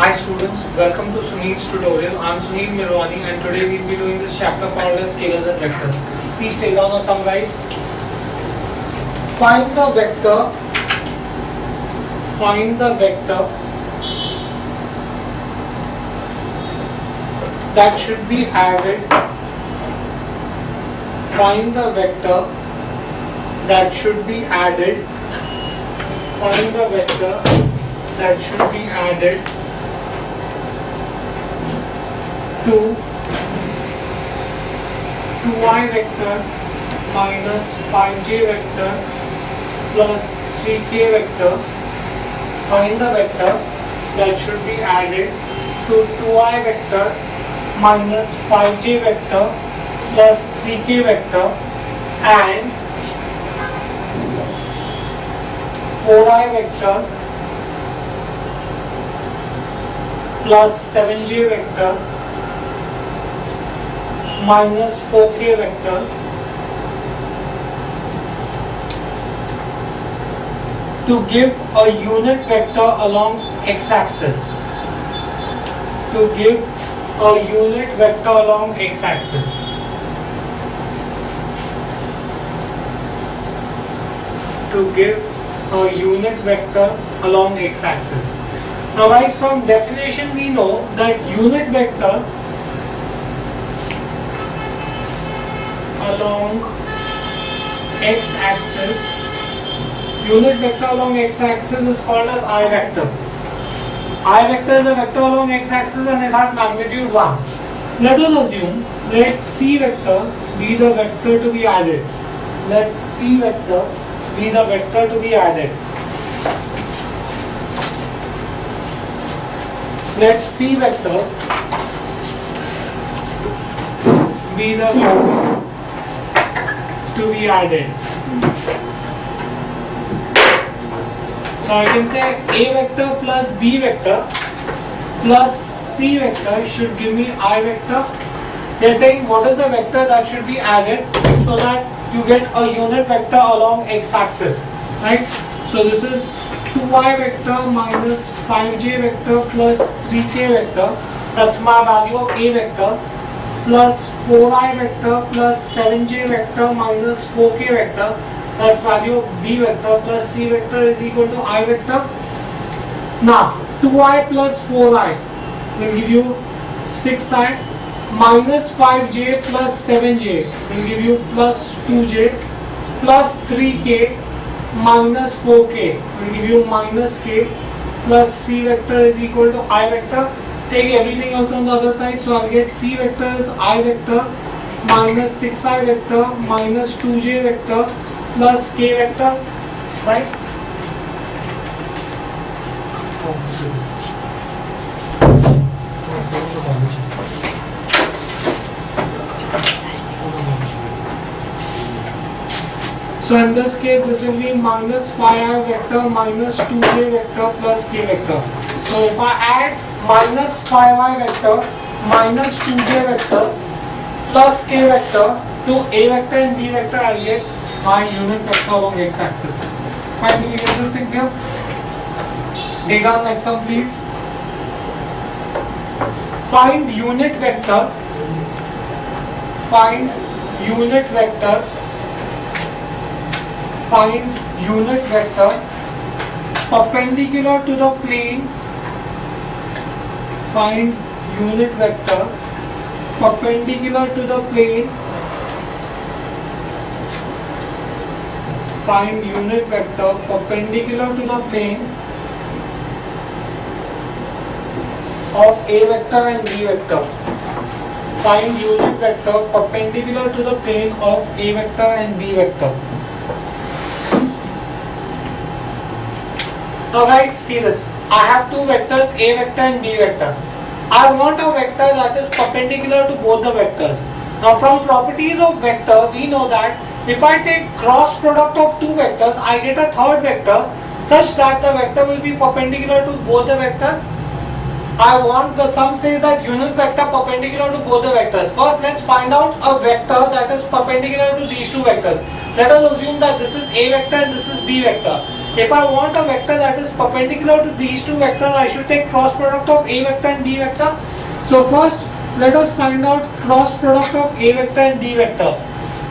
Hi students, welcome to Sunil's tutorial. I am Sunil Mirwani and today we will be doing this chapter called as scalars and vectors. Please take down or summarize. Find the vector that should be added. Find the vector that should be added. Find the vector that should be added to 2i vector minus 5j vector plus 3k vector. Find the vector that should be added to 2i vector minus 5j vector plus 3k vector and 4i vector plus 7j vector minus 4k vector to give a unit vector along x-axis. To give a unit vector along x-axis. To give a unit vector along x-axis. Now guys, from definition we know that unit vector along x-axis, unit vector along x-axis is called as I vector. I vector is a vector along x-axis and it has magnitude 1. Let us assume, let C vector be the vector to be added. Let C vector be the vector to be added. Let C vector be the vector to be added. So I can say A vector plus B vector plus C vector should give me I vector. They are saying what is the vector that should be added so that you get a unit vector along x-axis, right? So this is 2i vector minus 5j vector plus 3k vector. That's my value of A vector. Plus 4i vector plus 7j vector minus 4k vector. That's value of B vector plus C vector is equal to I vector. Now 2i plus 4i will give you 6i minus 5j plus 7j will give you plus 2j plus 3k minus 4k will give you minus k plus C vector is equal to I vector. Take everything else on the other side, so I'll get C vector is I vector minus 6i vector minus 2j vector plus k vector, right? So in this case, this will be minus 5i vector minus 2j vector plus k vector. So if I add minus 5i vector minus 2j vector plus k vector to A vector and B vector, I will get my unit vector along x-axis. Fine, we get this thing here. Take down next one please. Find unit vector. Find unit vector. Find unit vector perpendicular to the plane. Find unit vector perpendicular to the plane. Find unit vector perpendicular to the plane of A vector and B vector. Find unit vector perpendicular to the plane of A vector and B vector. Now guys, see this. I have two vectors, A vector and B vector. I want a vector that is perpendicular to both the vectors. Now from properties of vector, we know that if I take cross product of two vectors, I get a third vector such that the vector will be perpendicular to both the vectors. I want the sum says that unit vector perpendicular to both the vectors. First, let's find out a vector that is perpendicular to these two vectors. Let us assume that this is A vector and this is B vector. If I want a vector that is perpendicular to these two vectors, I should take cross product of A vector and B vector. So first, let us find out cross product of A vector and B vector.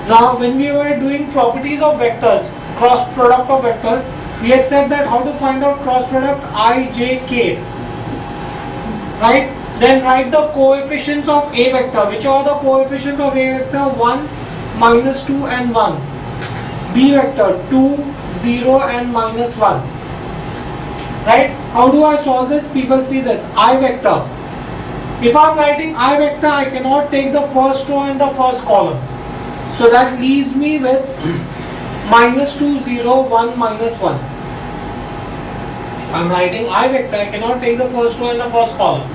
Now, when we were doing properties of vectors, cross product of vectors, we had said that how to find out cross product I, J, K. Right? Then write the coefficients of A vector. Which are the coefficients of A vector? 1, minus 2 and 1. B vector 2, 0 and minus 1. Right? How do I solve this? People see this. I vector. If I am writing I vector, I cannot take the first row and the first column. So that leaves me with minus 2, 0, 1, minus 1. If I am writing I vector, I cannot take the first row and the first column.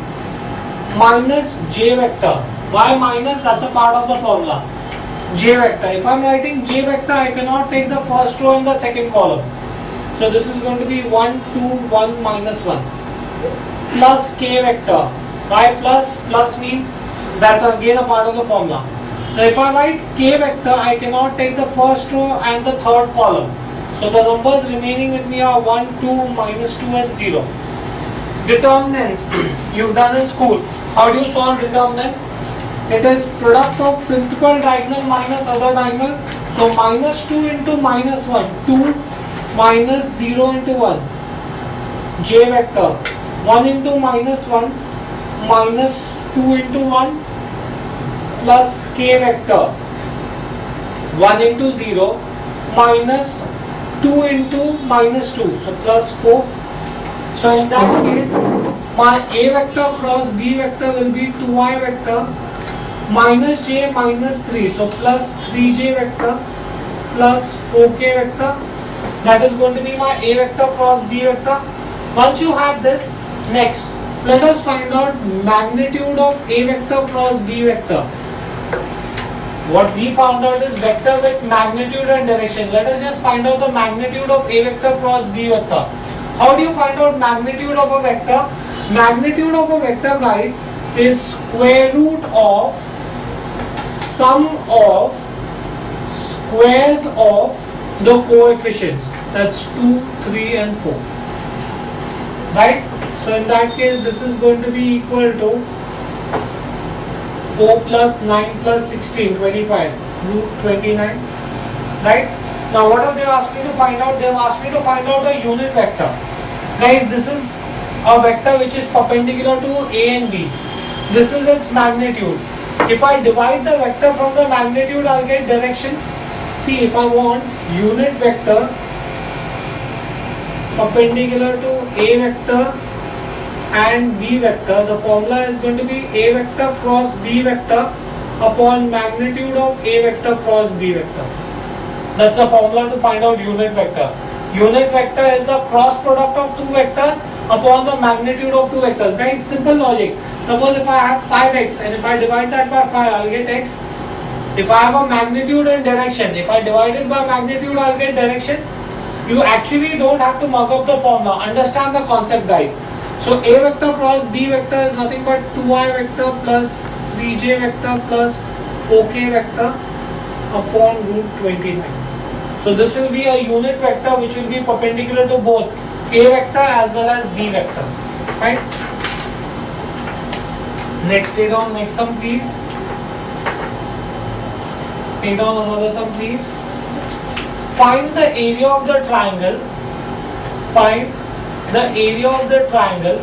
Minus J vector. Why minus? That's a part of the formula. J vector. If I am writing J vector, I cannot take the first row and the second column. So this is going to be 1, 2, 1, minus 1. Plus K vector. Why plus? Plus means that's again a part of the formula. Now if I write K vector, I cannot take the first row and the third column. So the numbers remaining with me are 1, 2, minus 2 and 0. Determinants. You've done in school. How do you solve determinants? It is product of principal diagonal minus other diagonal. So minus 2 into minus 1. 2 minus 0 into 1. J vector. 1 into minus 1. Minus 2 into 1. Plus K vector. 1 into 0. Minus 2 into minus 2. So plus 4. So in that case, my A vector cross B vector will be 2I vector minus J minus 3. So plus 3J vector plus 4K vector. That is going to be my A vector cross B vector. Once you have this, next, let us find out magnitude of A vector cross B vector. What we found out is vector with magnitude and direction. Let us just find out the magnitude of A vector cross B vector. How do you find out magnitude of a vector? Magnitude of a vector, guys, is square root of sum of squares of the coefficients. That's 2, 3 and 4. Right? So in that case, this is going to be equal to 4 plus 9 plus 16, 25, root 29. Right? Now what have they asked me to find out? They have asked me to find out the unit vector. Guys, this is a vector which is perpendicular to A and B. This is its magnitude. If I divide the vector from the magnitude, I'll get direction. See, if I want unit vector perpendicular to A vector and B vector, the formula is going to be A vector cross B vector upon magnitude of A vector cross B vector. That's the formula to find out unit vector. Unit vector is the cross product of two vectors upon the magnitude of two vectors. Guys, simple logic. Suppose if I have 5x and if I divide that by 5, I'll get x. If I have a magnitude and direction, if I divide it by magnitude, I'll get direction. You actually don't have to mug up the formula. Understand the concept, guys. So A vector cross B vector is nothing but 2I vector plus 3J vector plus 4K vector upon root 29. So this will be a unit vector which will be perpendicular to both A vector as well as B vector. Right? Next, take down next sum, please. Take down another sum, please. Find the area of the triangle. Find the area of the triangle.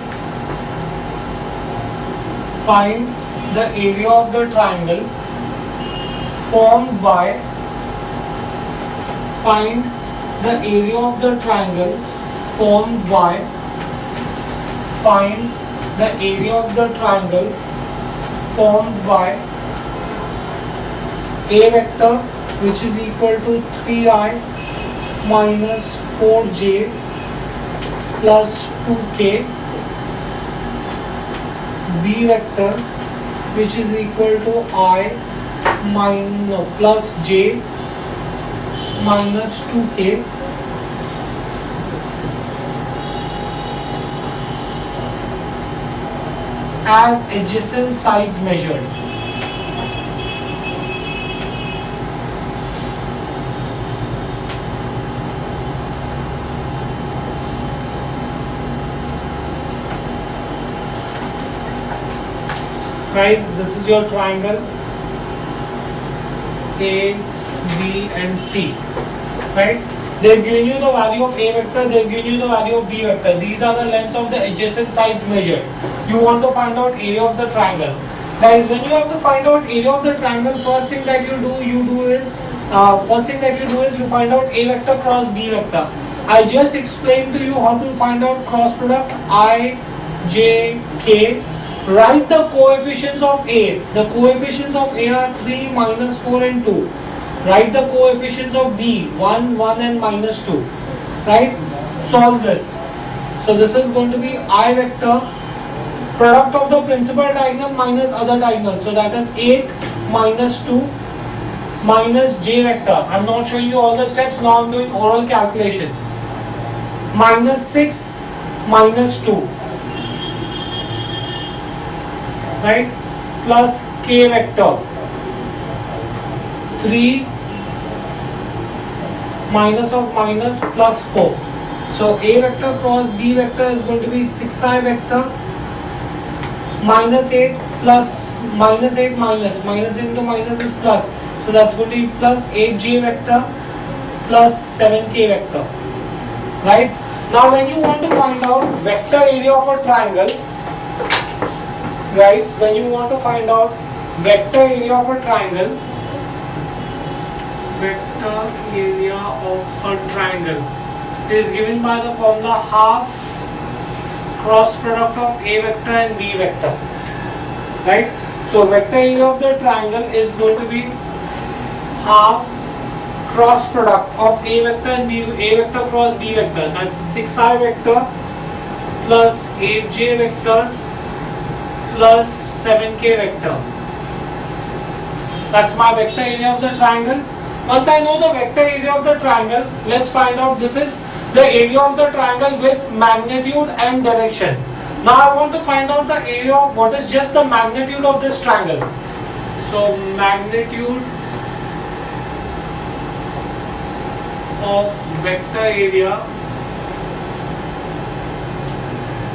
Find the area of the triangle formed by. Find the area of the triangle formed by. Find the area of the triangle formed by A vector, which is equal to 3I minus 4J plus 2K, B vector, which is equal to I plus J minus 2K, as adjacent sides measured. Guys, this is your triangle A, B and C, right? They've given you the value of A vector, they've given you the value of B vector. These are the lengths of the adjacent sides measured. You want to find out area of the triangle. Guys, when you have to find out area of the triangle, first thing that you do is you find out A vector cross B vector. I just explained to you how to find out cross product I, J, K. Write the coefficients of A. The coefficients of A are 3, minus 4 and 2. Write the coefficients of B, 1, 1 and minus 2. Right? Solve this. So this is going to be I vector, product of the principal diagonal minus other diagonal. So that is 8 minus 2 minus J vector. I'm not showing you all the steps. Now I'm doing oral calculation. Minus 6 minus 2. Right? Plus K vector. 3 minus of minus plus 4. So A vector cross B vector is going to be 6I vector minus 8 plus minus 8 minus into minus is plus. So that's going to be plus 8J vector plus 7K vector. Right? Now when you want to find out vector area of a triangle, guys, when you want to find out vector area of a triangle, vector area of a triangle is given by the formula half cross product of A vector and B vector. Right? So vector area of the triangle is going to be half cross product of A vector and A vector cross B vector. That's 6I vector plus 8J vector plus 7K vector. That's my vector area of the triangle. Once I know the vector area of the triangle, let's find out this is the area of the triangle with magnitude and direction. Now I want to find out the area of what is just the magnitude of this triangle. So magnitude of vector area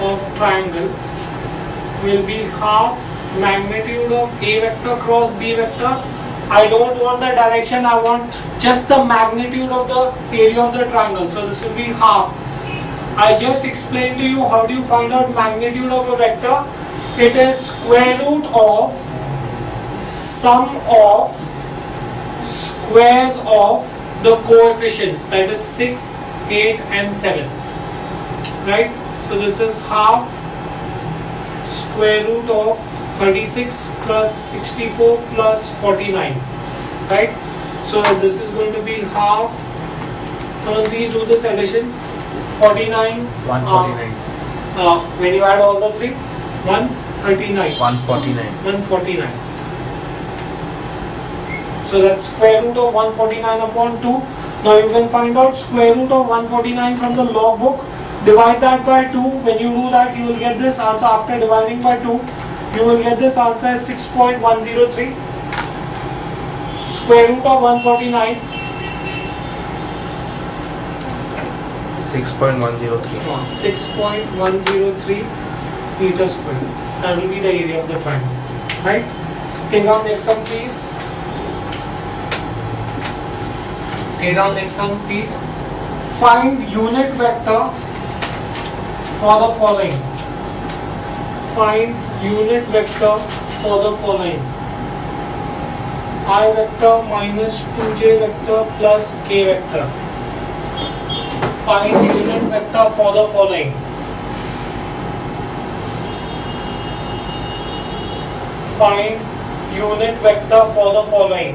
of triangle will be half magnitude of A vector cross B vector. I don't want the direction, I want just the magnitude of the area of the triangle. So this will be half. I just explained to you how do you find out magnitude of a vector. It is square root of sum of squares of the coefficients, that is 6, 8 and 7. Right? So this is half square root of 36 plus 64 plus 49. Right? So this is going to be half. Someone please do this addition. 49. 149. When you add all the three, 139. 149. 149. So that's square root of 149 upon 2. Now you can find out square root of 149 from the log book. Divide that by 2. When you do that, you will get this answer after dividing by 2. You will get this answer as 6.103. Square root of 149. 6.103. 6.103 meters square. That will be the area of the triangle. Right? Take down next sum, please. Take down next sum, please. Find unit vector for the following. Find unit vector for the following. I vector minus 2J vector plus K vector. Find unit vector for the following. Find unit vector for the following.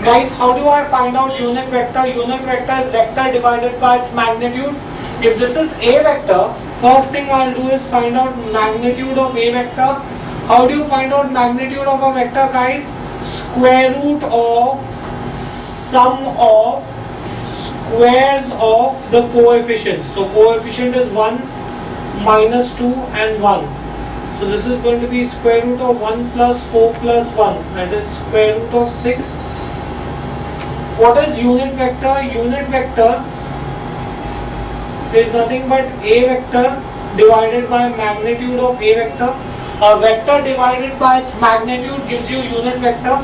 Guys, how do I find out unit vector? Unit vector is vector divided by its magnitude. If this is A vector, first thing I'll do is find out magnitude of A vector. How do you find out magnitude of a vector, guys? Square root of sum of squares of the coefficients. So coefficient is 1, minus 2 and 1. So this is going to be square root of 1 plus 4 plus 1. That is square root of 6. What is unit vector? Unit vector is nothing but A vector divided by magnitude of A vector. A vector divided by its magnitude gives you unit vector.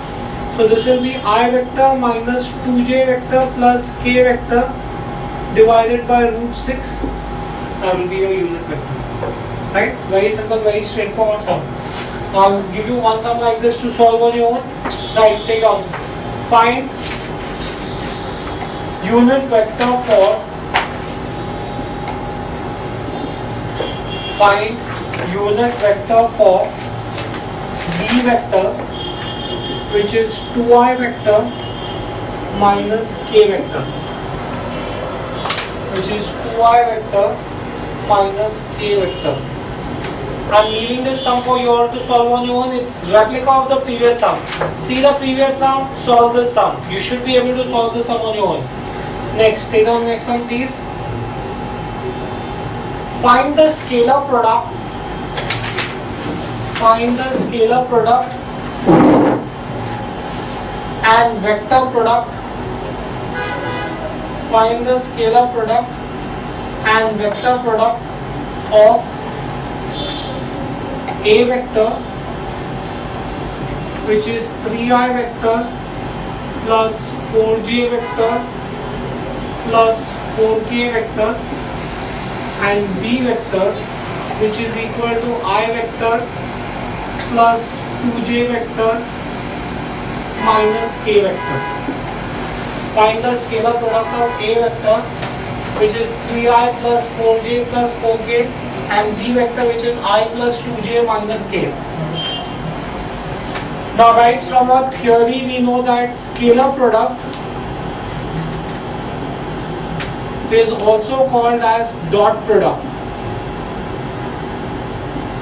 So this will be I vector minus 2j vector plus k vector divided by root 6. That will be your unit vector. Right? Very simple, very straightforward sum. Now I will give you one sum like this to solve on your own. Right, take out. Find unit vector for B vector, which is 2i vector minus k vector, which is 2i vector minus k vector. I'm leaving this sum for you all to solve on your own. It's replica of the previous sum. See the previous sum, solve this sum. You should be able to solve this sum on your own. Next, take on next sum please. Find the scalar product. Find the scalar product and vector product. Find the scalar product and vector product of A vector, which is 3i vector plus 4j vector plus 4k vector, and B vector, which is equal to I vector plus 2j vector minus k vector. Find the scalar product of A vector, which is 3i plus 4j plus 4k, and B vector, which is I plus 2j minus k. Now guys, from our theory we know that scalar product is also called as dot product.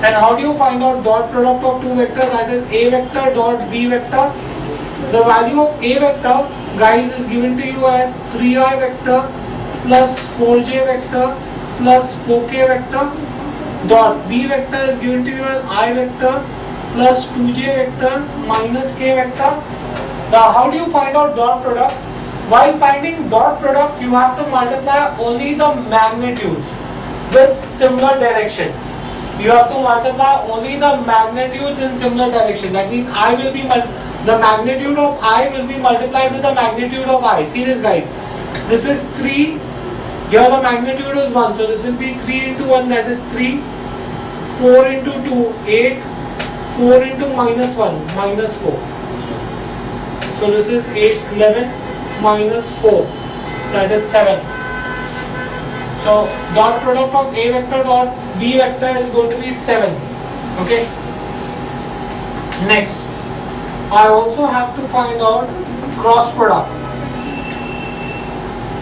And how do you find out dot product of two vectors? That is A vector dot B vector. The value of A vector, guys, is given to you as 3i vector plus 4j vector plus 4k vector. Dot B vector is given to you as I vector plus 2j vector minus k vector. Now how do you find out dot product? While finding dot product, you have to multiply only the magnitudes with similar direction. You have to multiply only the magnitudes in similar direction. That means I will be the magnitude of I will be multiplied with the magnitude of I. See this, guys. This is 3. Here the magnitude is 1. So this will be 3 into 1, that is 3. 4 into 2, 8. 4 into minus 1, minus 4. So this is 8, 11 minus 4, that is 7. So dot product of A vector dot B vector is going to be 7. Okay. Next, I also have to find out cross product.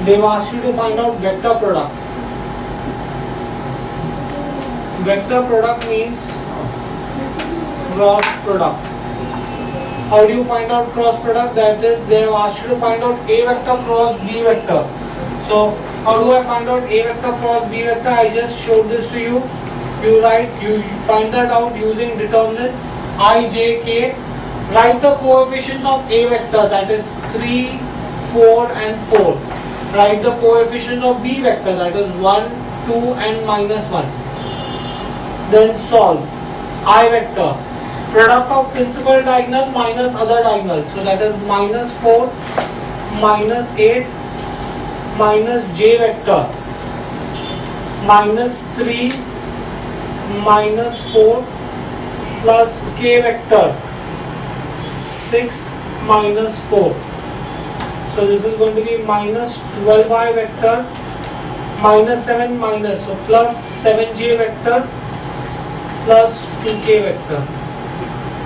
They've asked you to find out vector product. Vector product means cross product. How do you find out cross product? That is, they have asked you to find out A vector cross B vector. So how do I find out A vector cross B vector? I just showed this to you. You find that out using determinants I, J, K. Write the coefficients of A vector, that is 3, 4 and 4. Write the coefficients of B vector, that is 1, 2 and minus 1. Then solve. I vector, product of principal diagonal minus other diagonal. So that is minus 4, minus 8, minus j vector, minus 3, minus 4 plus k vector, 6 minus 4. So this is going to be minus 12i vector, minus 7 minus, so plus 7j vector plus 2k vector.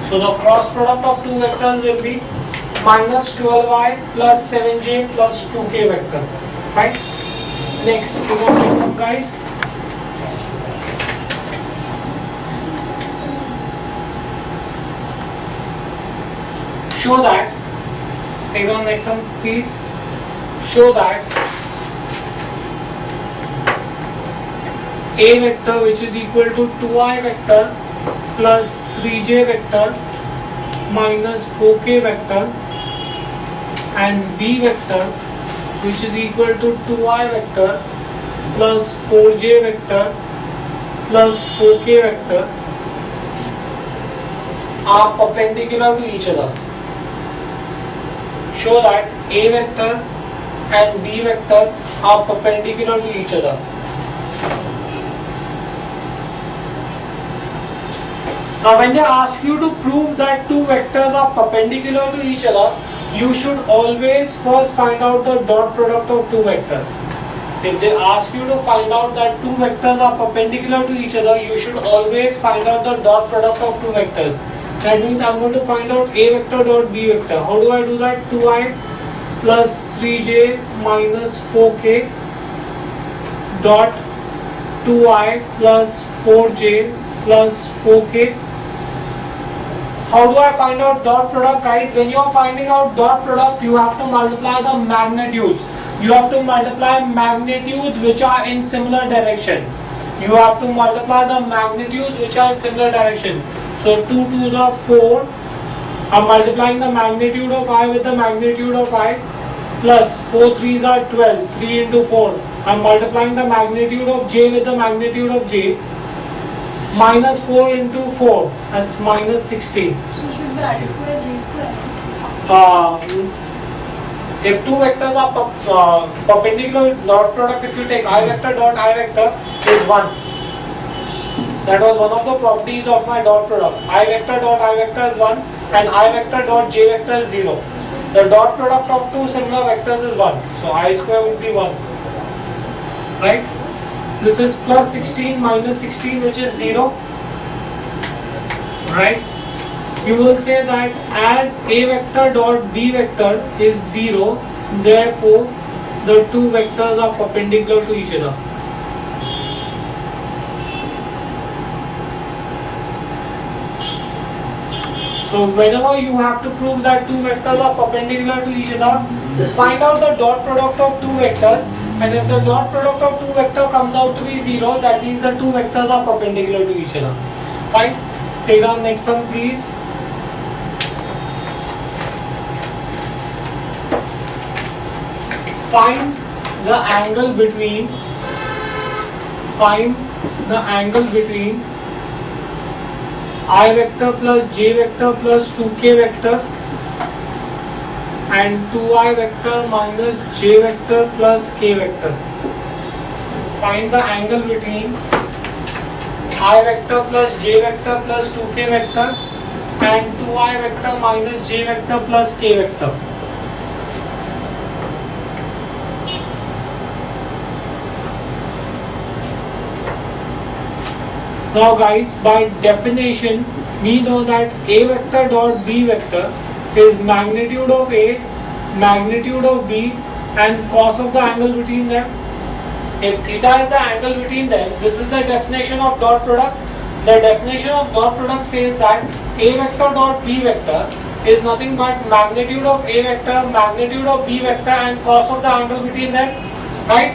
So the cross product of two vectors will be minus 12i plus 7j plus 2k vector. Fine. Next, you want to make some, guys. Show that. Take on next one, please. Show that A vector, which is equal to 2i vector plus 3j vector minus 4k vector, and B vector, which is equal to 2i vector plus 4j vector plus 4k vector are perpendicular to each other. Show that A vector and B vector are perpendicular to each other. Now when they ask you to prove that two vectors are perpendicular to each other, you should always first find out the dot product of two vectors. If they ask you to find out that two vectors are perpendicular to each other, you should always find out the dot product of two vectors. That means I'm going to find out A vector dot B vector. How do I do that? 2i plus 3j minus 4k dot 2i plus 4j plus 4k. How do I find out dot product, guys? When you are finding out dot product, you have to multiply the magnitudes. You have to multiply magnitudes which are in similar direction. You have to multiply the magnitudes which are in similar direction. So 2 2s are 4. I'm multiplying the magnitude of I with the magnitude of I, plus 4 3s are 12. 3 into 4. I'm multiplying the magnitude of j with the magnitude of j. Minus 4 into 4, that's minus 16. So should be I square j square. If two vectors are perpendicular, dot product, if you take I vector dot I vector is 1. That was one of the properties of my dot product. I vector dot I vector is 1 and I vector dot j vector is 0. The dot product of two similar vectors is 1. So I square would be 1. Right? This is plus 16 minus 16, which is 0. Right? You will say that as A vector dot B vector is 0, therefore the two vectors are perpendicular to each other. So whenever you have to prove that two vectors are perpendicular to each other, find out the dot product of two vectors. And if the dot product of two vector comes out to be 0, that means the two vectors are perpendicular to each other. Fine. Take down next one, please. Find the angle between I vector plus j vector plus 2k vector and 2i vector minus j vector plus k vector. Find the angle between I vector plus j vector plus 2k vector and 2i vector minus j vector plus k vector. Now guys, by definition, we know that A vector dot B vector is magnitude of A, magnitude of B and cos of the angle between them. If theta is the angle between them, this is the definition of dot product. The definition of dot product says that A vector dot B vector is nothing but magnitude of A vector, magnitude of B vector and cos of the angle between them. Right?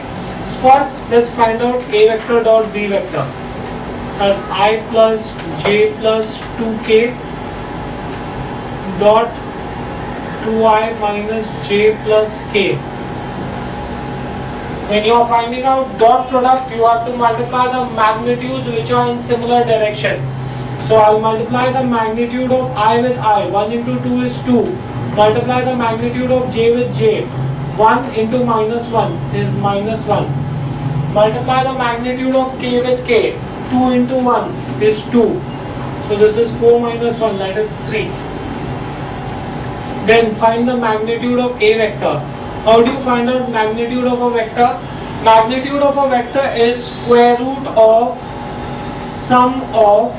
First, let's find out A vector dot B vector. That's I plus j plus 2k dot 2i minus j plus k. When you are finding out dot product, you have to multiply the magnitudes which are in similar direction. So I'll multiply the magnitude of I with I. 1 into 2 is 2. Multiply the magnitude of j with j. 1 into minus 1 is minus 1. Multiply the magnitude of k with k. 2 into 1 is 2. So this is 4 minus 1, that is 3. Then find the magnitude of A vector. How do you find out magnitude of a vector? Magnitude of a vector is square root of sum of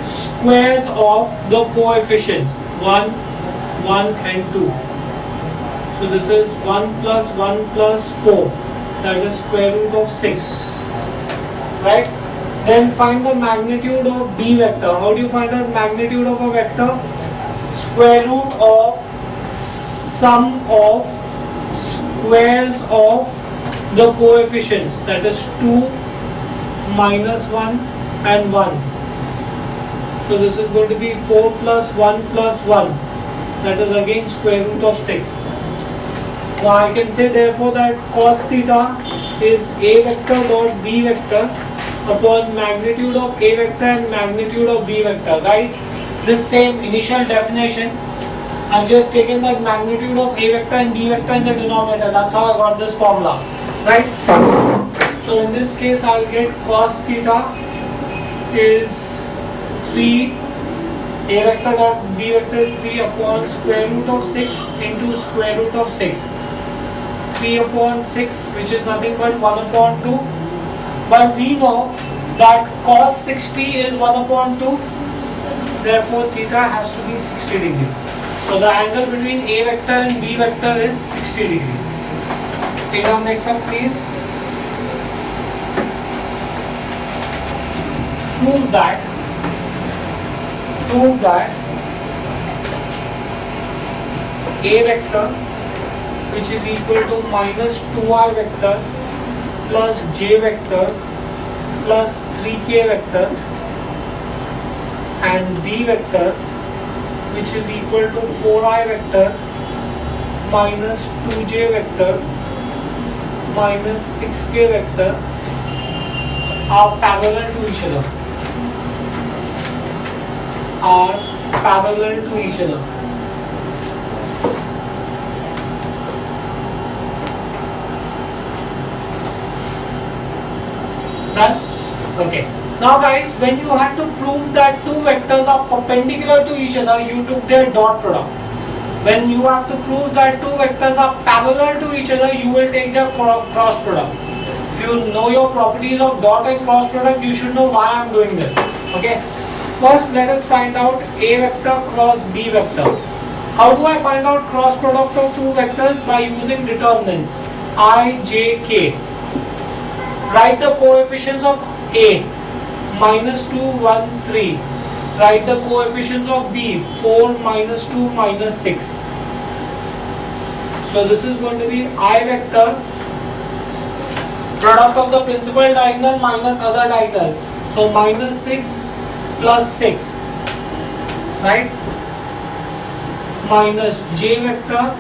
squares of the coefficients 1, 1 and 2. So this is 1 plus 1 plus 4. That is square root of 6. Right? Then find the magnitude of B vector. How do you find out magnitude of a vector? Square root of sum of squares of the coefficients. That is 2, minus 1 and 1. So this is going to be 4 plus 1 plus 1. That is again square root of 6. Now I can say therefore that cos theta is A vector dot B vector upon magnitude of A vector and magnitude of B vector. Guys, this same initial definition. I've just taken the magnitude of A vector and B vector in the denominator. That's how I got this formula, right? So in this case, I'll get cos theta is 3. A vector dot B vector is 3 upon square root of 6 into square root of 6. 3 upon 6, which is nothing but 1 upon 2. But we know that cos 60 is 1 upon 2. Therefore, theta has to be 60 degree. So the angle between A vector and B vector is 60 degree. Take down next up, please. Prove that A vector, which is equal to minus 2i vector plus j vector plus 3k vector, and B vector, which is equal to 4i vector minus 2j vector minus 6k vector are parallel to each other. Done? Okay. Now guys, when you had to prove that two vectors are perpendicular to each other, you took their dot product. When you have to prove that two vectors are parallel to each other, you will take their cross product. If you know your properties of dot and cross product, you should know why I am doing this. Okay. First, let us find out A vector cross B vector. How do I find out cross product of two vectors? By using determinants I, J, K. Write the coefficients of A. Minus 2, 1, 3. Write the coefficients of B. 4, minus 2, minus 6. So this is going to be I vector, product of the principal diagonal minus other diagonal. So minus 6 plus 6. Right? Minus J vector.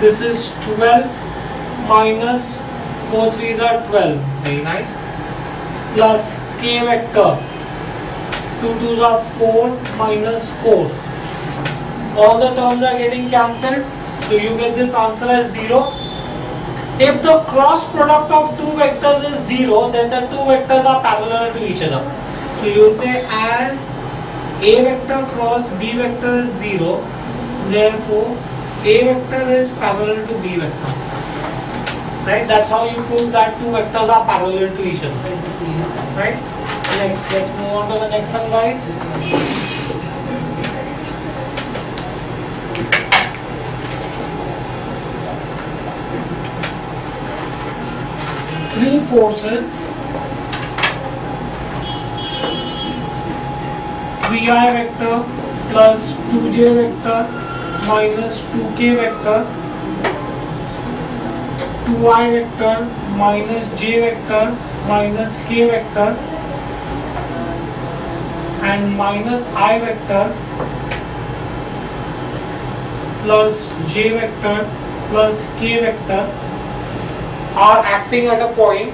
This is 12 minus 4 3s are 12. Very nice. Plus K vector, 2 2s are 4 minus 4. All the terms are getting cancelled, so you get this answer as 0. If the cross product of two vectors is 0, then the two vectors are parallel to each other. So you will say as A vector cross B vector is 0, therefore A vector is parallel to B vector. Right? That's how you prove that two vectors are parallel to each other. Right? Next, let's move on to the next one, guys. Three forces, 3i vector plus 2j vector minus 2k vector, 2i vector minus j vector minus k vector, and minus I vector plus j vector plus k vector are acting at a point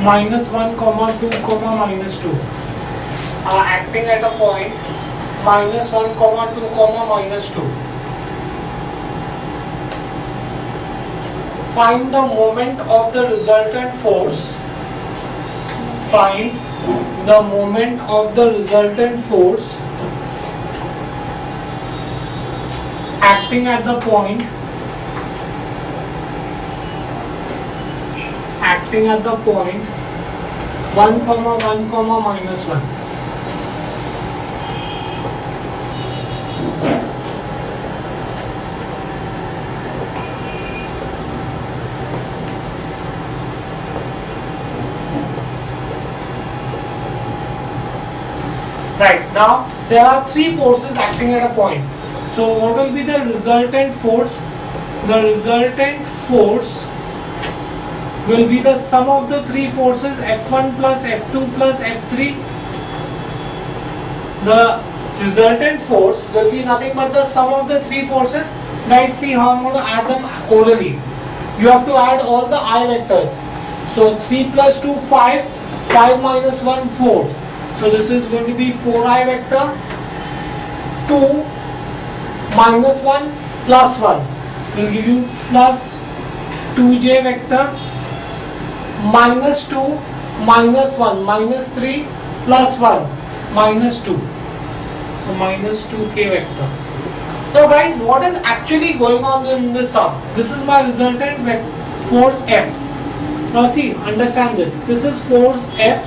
minus 1 comma 2 comma minus 2 are acting at a point minus 1 comma 2 comma minus 2. Find the moment of the resultant force. Find the moment of the resultant force acting at the point 1 comma 1 comma minus 1. Right, now there are three forces acting at a point. So what will be the resultant force? The resultant force will be the sum of the three forces F1 plus F2 plus F3. The resultant force will be nothing but the sum of the three forces. Guys, see how I'm going to add them orally. you have to add all the I vectors. So 3 plus 2, 5, 5 minus 1, 4. So this is going to be 4I vector, 2 minus 1 plus 1 will give you plus 2J vector, minus 2 minus 1 minus 3 plus 1 minus 2. So minus 2K vector. Now guys, what is actually going on in this sum? This is my resultant force F. Now see, understand this. This is force F.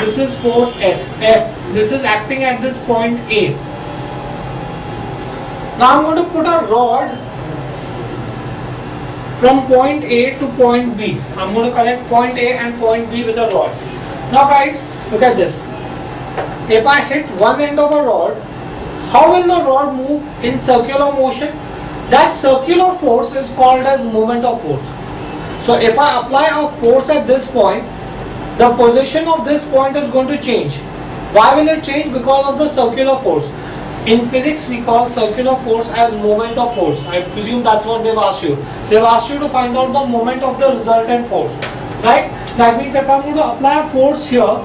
This is force S, F. This is acting at this point A. Now I'm going to put a rod from point A to point B. I'm going to connect point A and point B with a rod. Now guys, look at this. If I hit one end of a rod, how will the rod move in circular motion? That circular force is called as moment of force. So if I apply a force at this point, the position of this point is going to change. Why will it change? Because of the circular force. In physics, we call circular force as moment of force. I presume that's what they've asked you. They've asked you to find out the moment of the resultant force. Right? That means if I'm going to apply a force here,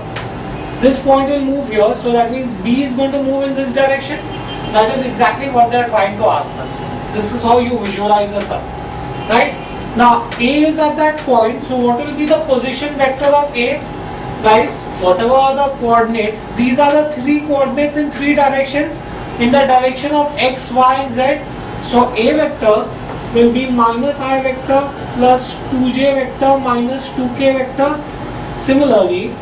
this point will move here. So that means B is going to move in this direction. That is exactly what they are trying to ask us. This is how you visualize the sum. Right? Now A is at that point. So what will be the position vector of A? Guys, whatever are the coordinates, these are the 3 coordinates in 3 directions. In the direction of X, Y and Z. So A vector will be minus I vector plus 2J vector minus 2K vector. Similarly,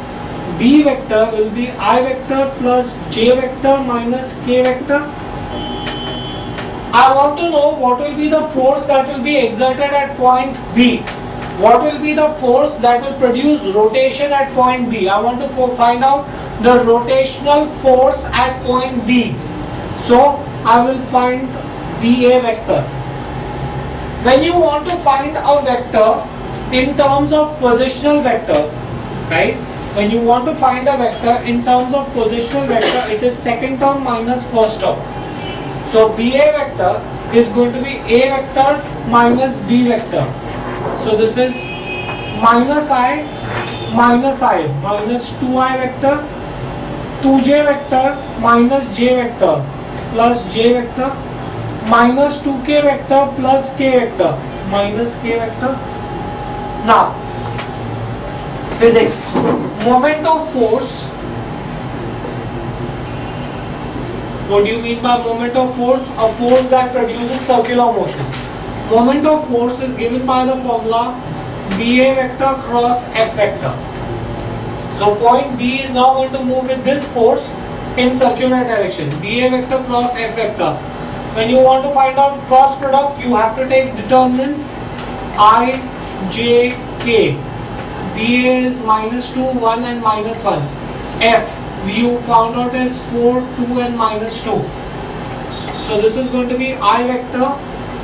B vector will be I vector plus J vector minus K vector. I want to know what will be the force that will be exerted at point B. What will be the force that will produce rotation at point B? I want to find out the rotational force at point B. So I will find BA vector. When you want to find a vector in terms of positional vector, guys, when you want to find a vector in terms of positional vector, it is second term minus first term. So BA vector is going to be A vector minus B vector. So this is minus I minus 2I vector, 2J vector minus J vector plus J vector minus 2K vector plus K vector minus K vector. Now, physics, moment of force. What do you mean by moment of force? A force that produces circular motion. Moment of force is given by the formula BA vector cross F vector. So point B is now going to move with this force in circular direction. BA vector cross F vector. When you want to find out cross product, you have to take determinants I, J, K. BA is minus 2, 1 and minus 1. F, you found out is 4, 2 and minus 2. So this is going to be I vector,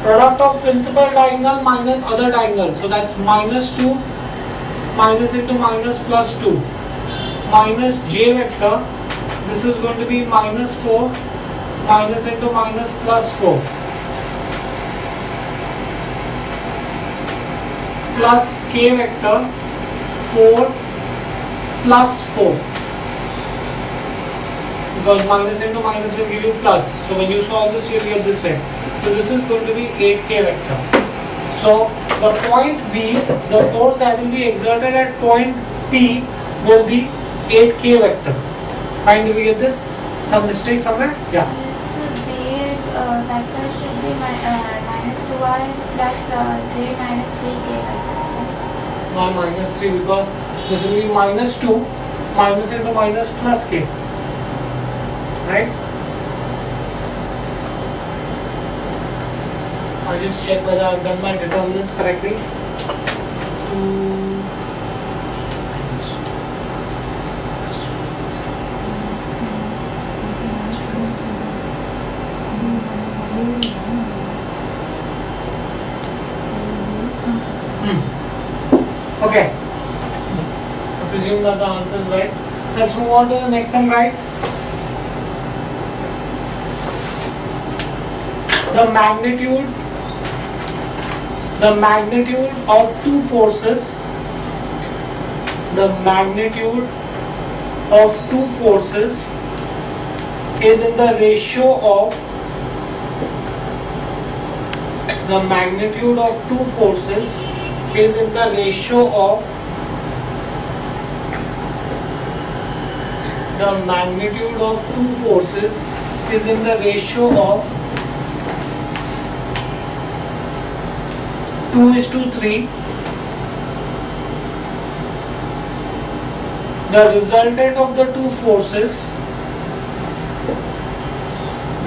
product of principal diagonal minus other diagonal. So that's minus 2, minus into minus plus 2. Minus J vector, this is going to be minus 4, minus into minus plus 4. Plus K vector, 4 plus 4. Because minus into minus will give you plus. So when you solve this, you will get this way. So this is going to be 8K vector. So the point B, the force that will be exerted at point P will be 8K vector. Fine, do we get this? Some mistake somewhere? Yeah. So BA vector should be minus 2I plus J minus 3K vector. Not minus 3 because this will be minus 2 minus into minus plus K. Right? I'll just check whether I've done my determinants correctly. 2 Okay. I presume that the answer is right. Let's move on to the next one, guys. The magnitude the magnitude of two forces, the magnitude of two forces is in the ratio of, the magnitude of two forces is in the ratio of, the magnitude of two forces is in the ratio of 2:3. The resultant of the two forces,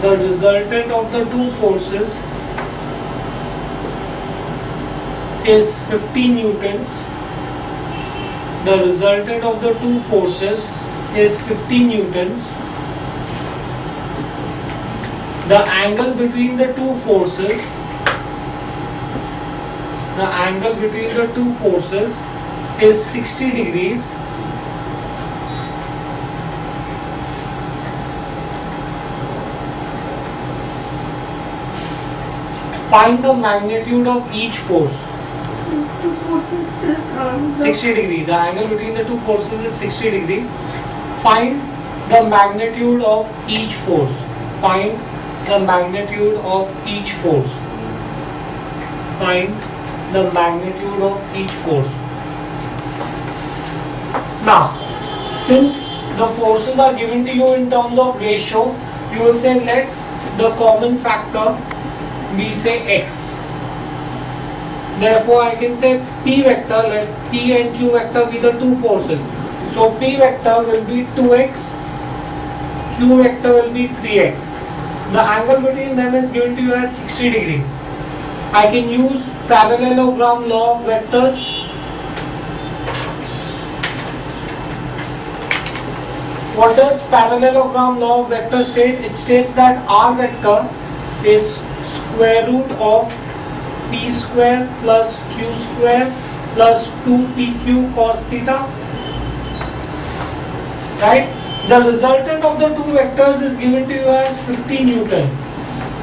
the resultant of the two forces is 50 newtons. The resultant of the two forces is 50 newtons. The angle between the two forces, the angle between the two forces is 60 degrees. Find the magnitude of each force. Two forces is 60 degree. The angle between the two forces is 60 degree. Find the magnitude of each force. Find the magnitude of each force. Find the magnitude of each force. Now, since the forces are given to you in terms of ratio, you will say let the common factor be say x. Therefore, I can say P vector, let P and Q vector be the two forces. So P vector will be 2x, Q vector will be 3x. The angle between them is given to you as 60 degree. I can use parallelogram law of vectors. What does parallelogram law of vector state? It states that R vector is square root of P square plus Q square plus 2PQ cos theta. Right? The resultant of the two vectors is given to you as 50 Newton.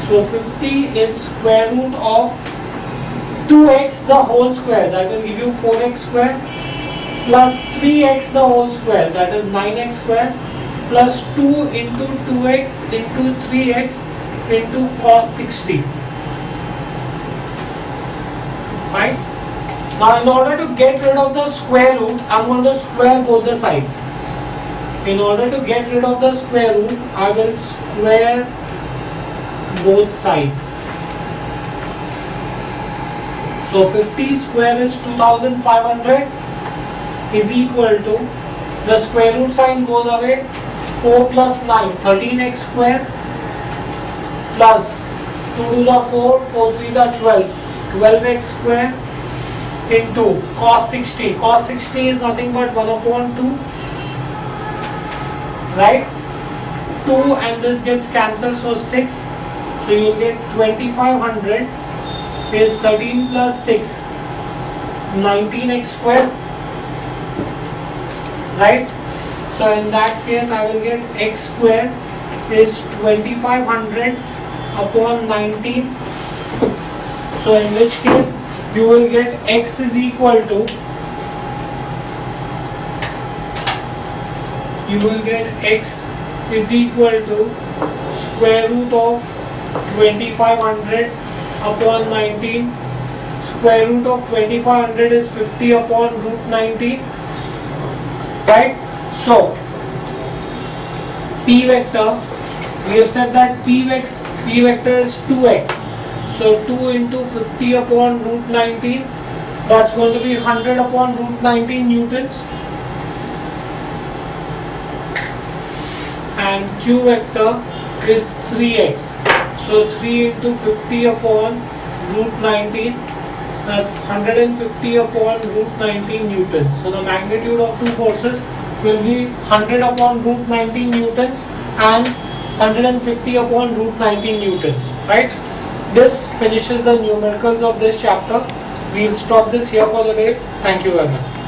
So 50 is square root of 2x the whole square, that will give you 4x square, plus 3x the whole square, that is 9x square, plus 2 into 2x into 3x into cos 60. Fine. Now in order to get rid of the square root, I am going to square both the sides. In order to get rid of the square root, I will square both sides. So 50 square is 2500 is equal to, the square root sign goes away, 4 plus 9, 13x square, plus 2 2s are 4, 4 3s are 12, 12x square into cos 60. Cos 60 is nothing but 1 upon 2, right? 2 and this gets cancelled, so 6. So you will get 2500 is 13 plus 6, 19x square, right? So in that case I will get x square is 2500 upon 19. So in which case you will get x is equal to, you will get x is equal to square root of 2500 upon 19. Square root of 2500 is 50 upon root 19, right? So P vector, we have said that P vector is 2x, so 2 into 50 upon root 19, that's going to be 100 upon root 19 newtons, and Q vector is 3x, so 3 into 50 upon root 19, that's 150 upon root 19 newtons. So the magnitude of two forces will be 100 upon root 19 newtons and 150 upon root 19 newtons, right? This finishes the numericals of this chapter. We'll stop this here for the day. Thank you very much.